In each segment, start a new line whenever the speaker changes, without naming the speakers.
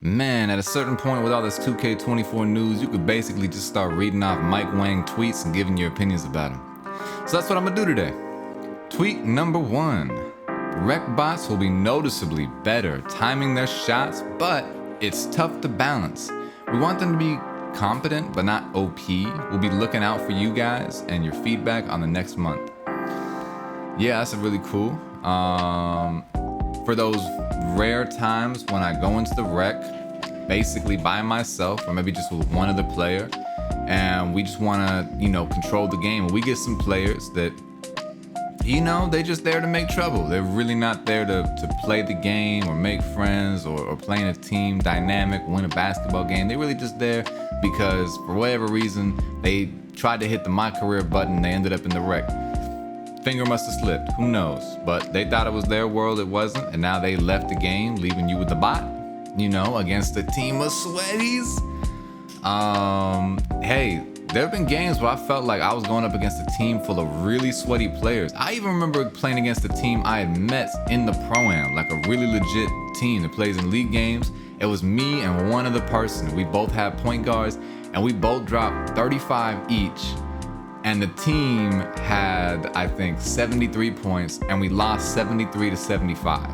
Man, at a certain point with all this 2K24 news, you could basically just start reading off Mike Wang tweets and giving your opinions about him. So that's what I'm gonna do today. Tweet number 1. Rec bots will be noticeably better timing their shots, but it's tough to balance. We want them to be competent, but not OP. We'll be looking out for you guys and your feedback on the next month. Yeah, that's really cool. For those rare times when I go into the rec, basically by myself, or maybe just with one other player, and we just wanna, control the game. We get some players that, they just there to make trouble. They're really not there to play the game or make friends or play in a team dynamic, win a basketball game. They're really just there because for whatever reason, they tried to hit the My Career button, they ended up in the rec. Finger must have slipped, who knows? But they thought it was their world, it wasn't, and now they left the game, leaving you with the bot, against a team of sweaties. Hey, there have been games where I felt like I was going up against a team full of really sweaty players. I even remember playing against a team I had met in the Pro-Am, like a really legit team that plays in league games. It was me and one other person. We both had point guards, and we both dropped 35 each. And the team had, I think, 73 points, and we lost 73 to 75.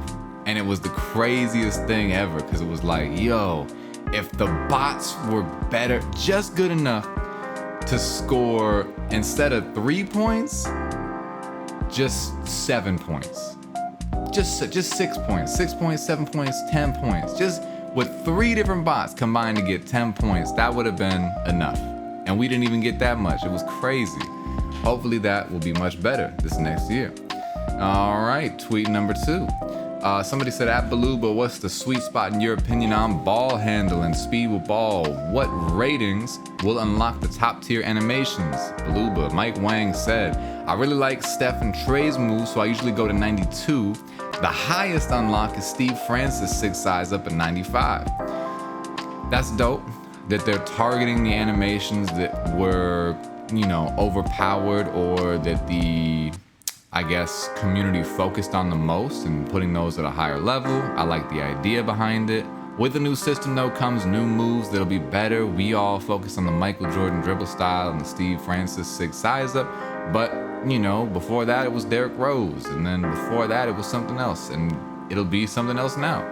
And it was the craziest thing ever, because it was like, yo, if the bots were better, just good enough to score, instead of 3 points, just 7 points. Just 6 points, 6 points, 7 points, 10 points. Just with 3 different bots combined to get 10 points, that would have been enough. And we didn't even get that much. It was crazy. Hopefully that will be much better this next year. All right, tweet number 2. Somebody said, at Beluba, what's the sweet spot in your opinion on ball handle and speed with ball? What ratings will unlock the top tier animations? Beluba, Mike Wang said, I really like Steph and Trey's moves, so I usually go to 92. The highest unlock is Steve Francis 6 size up at 95. That's dope that they're targeting the animations that were, overpowered, or that the, community focused on the most and putting those at a higher level. I like the idea behind it. With the new system, though, comes new moves that'll be better. We all focus on the Michael Jordan dribble style and the Steve Francis 6 size up. But, before that, it was Derrick Rose. And then before that, it was something else. And it'll be something else now.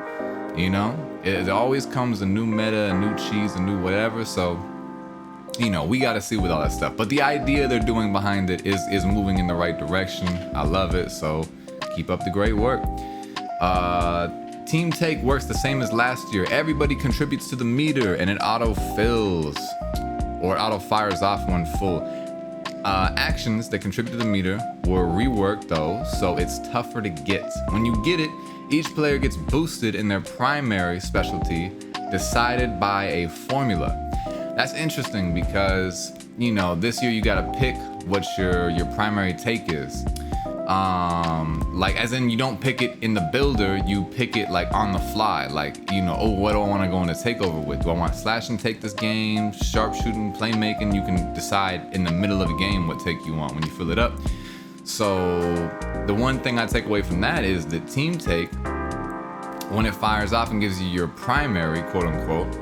It always comes a new meta, a new cheese, a new whatever. So, we got to see with all that stuff. But the idea they're doing behind it is moving in the right direction. I love it. So keep up the great work. Team Take works the same as last year. Everybody contributes to the meter and it auto fills or auto fires off when full. Actions that contribute to the meter were reworked though, so it's tougher to get. When you get it, each player gets boosted in their primary specialty decided by a formula. That's interesting because, this year you gotta pick what your primary take is. As in you don't pick it in the builder, you pick it on the fly. What do I wanna go into Takeover with? Do I want slash and take this game, sharpshooting, playmaking? You can decide in the middle of a game what take you want when you fill it up. So the one thing I take away from that is that Team Take, when it fires off and gives you your primary, quote unquote,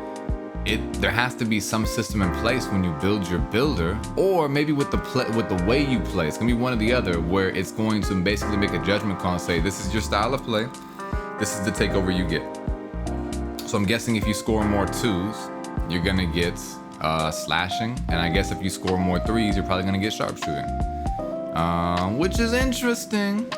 there has to be some system in place when you build your builder, or maybe with the way you play. It's gonna be one or the other, where it's going to basically make a judgment call and say, this is your style of play, this is the takeover you get. So I'm guessing if you score more 2s, you're gonna get slashing, and I guess if you score more 3s, you're probably gonna get sharpshooting, which is interesting.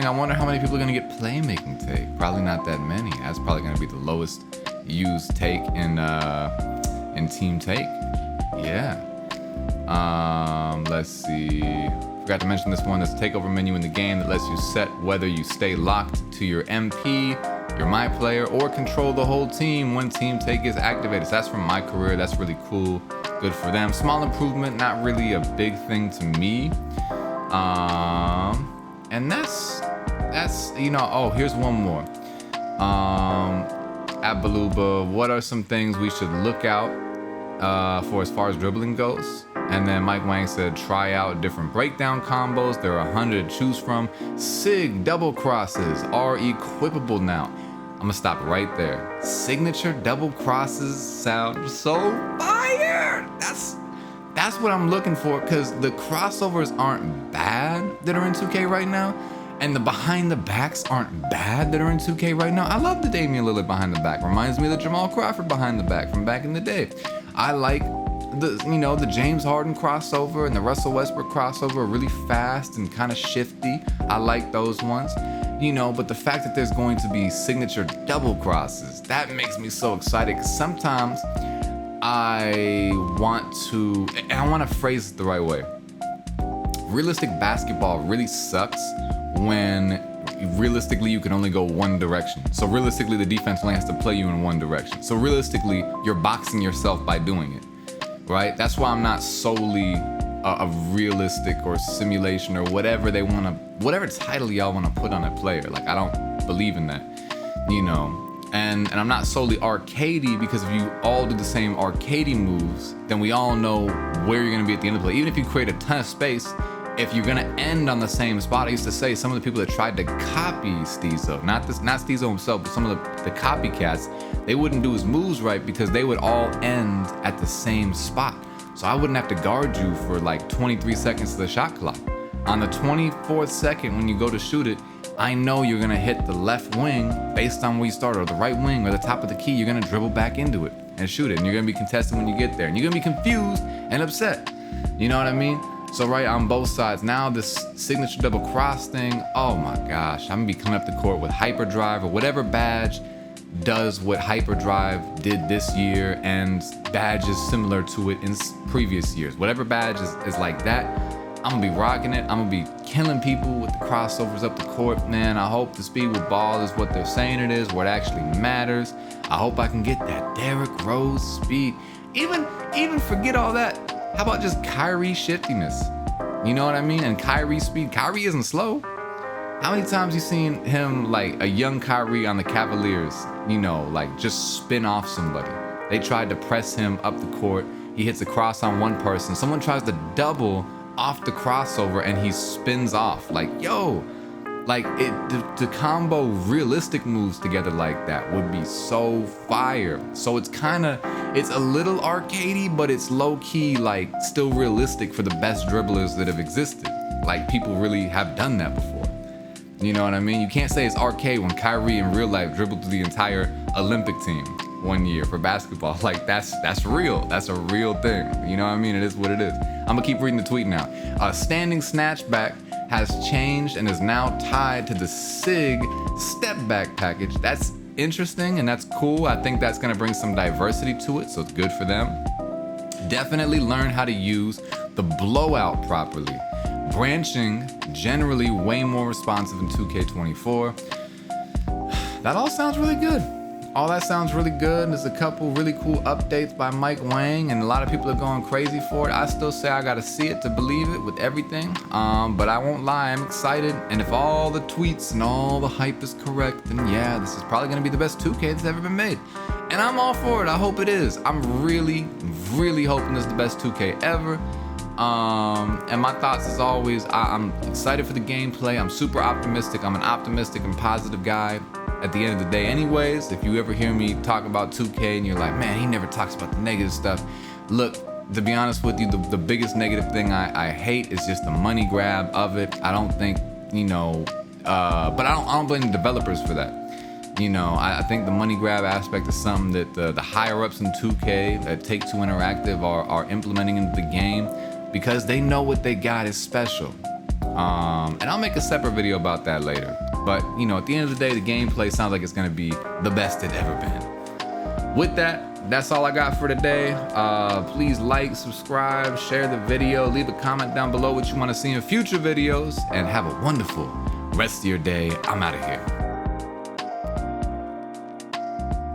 I wonder how many people are gonna get playmaking take. Probably not that many. That's probably gonna be the lowest used take in Team Take. Yeah. Let's see. Forgot to mention this one. There's a takeover menu in the game that lets you set whether you stay locked to your MP, your My Player, or control the whole team when Team Take is activated. So that's from My Career. That's really cool. Good for them. Small improvement, not really a big thing to me. And that's here's one more. At Beluba, what are some things we should look out for as far as dribbling goes? And then Mike Wang said, try out different breakdown combos. There are 100 to choose from. SIG double crosses are equipable now. I'm gonna stop right there. Signature double crosses sound so fire. That's what I'm looking for, because the crossovers aren't bad that are in 2K right now, and the behind the backs aren't bad that are in 2K right now. I love the Damian Lillard behind the back. Reminds me of the Jamal Crawford behind the back from back in the day. I like the James Harden crossover and the Russell Westbrook crossover, really fast and kind of shifty. I like those ones. But the fact that there's going to be signature double crosses, that makes me so excited, because sometimes I want to phrase it the right way. Realistic basketball really sucks when realistically you can only go one direction. So realistically the defense only has to play you in one direction. So realistically you're boxing yourself by doing it, right? That's why I'm not solely a realistic or simulation or whatever title y'all want to put on a player. Like, I don't believe in that, And I'm not solely arcadey, because if you all do the same arcadey moves, then we all know where you're going to be at the end of the play. Even if you create a ton of space, if you're going to end on the same spot. I used to say some of the people that tried to copy Steezo, not Steezo himself, but some of the copycats, they wouldn't do his moves right because they would all end at the same spot. So I wouldn't have to guard you for like 23 seconds to the shot clock. On the 24th second, when you go to shoot it, I know you're gonna hit the left wing based on where you started, or the right wing, or the top of the key. You're gonna dribble back into it and shoot it, and you're gonna be contested when you get there, and you're gonna be confused and upset. You know what I mean? So right on both sides. Now this signature double cross thing, oh my gosh, I'm gonna be coming up the court with hyperdrive or whatever badge does what hyperdrive did this year, and badges similar to it in previous years. Whatever badge is like that, I'm gonna be rocking it. I'm gonna be killing people with the crossovers up the court. Man, I hope the speed with ball is what they're saying it is, what actually matters. I hope I can get that Derrick Rose speed. Even forget all that. How about just Kyrie shiftiness? You know what I mean? And Kyrie speed. Kyrie isn't slow. How many times you seen him, like a young Kyrie on the Cavaliers, like just spin off somebody? They tried to press him up the court. He hits a cross on one person. Someone tries to double off the crossover and he spins off. Like, yo, like to combo realistic moves together like that would be so fire. So it's a little arcadey, but it's low key, like still realistic for the best dribblers that have existed. Like, people really have done that before. You know what I mean? You can't say it's arcade when Kyrie in real life dribbled through the entire Olympic team one year for basketball. Like, that's real. That's a real thing. You know what I mean? It is what it is. I'm gonna keep reading the tweet now. Standing snatchback has changed and is now tied to the SIG step back package. That's interesting and that's cool. I think that's gonna bring some diversity to it, so it's good for them. Definitely learn how to use the blowout properly. Branching, generally way more responsive in 2K24. That all sounds really good. All that sounds really good. There's a couple really cool updates by Mike Wang, and a lot of people are going crazy for it. I still say I gotta see it to believe it with everything. But I won't lie, I'm excited. And if all the tweets and all the hype is correct, then yeah, this is probably gonna be the best 2K that's ever been made. And I'm all for it. I hope it is. I'm really, really hoping this is the best 2K ever. And my thoughts as always, I'm excited for the gameplay. I'm super optimistic. I'm an optimistic and positive guy at the end of the day anyways. If you ever hear me talk about 2K and you're like, man, he never talks about the negative stuff. Look, to be honest with you, the biggest negative thing I hate is just the money grab of it. I don't think, but I don't blame the developers for that. I think the money grab aspect is something that the higher ups in 2K that Take-Two Interactive are implementing into the game, because they know what they got is special. And I'll make a separate video about that later. But, at the end of the day, the gameplay sounds like it's gonna be the best it's ever been. With that, that's all I got for today. Please like, subscribe, share the video, leave a comment down below what you wanna see in future videos, and have a wonderful rest of your day. I'm out of here.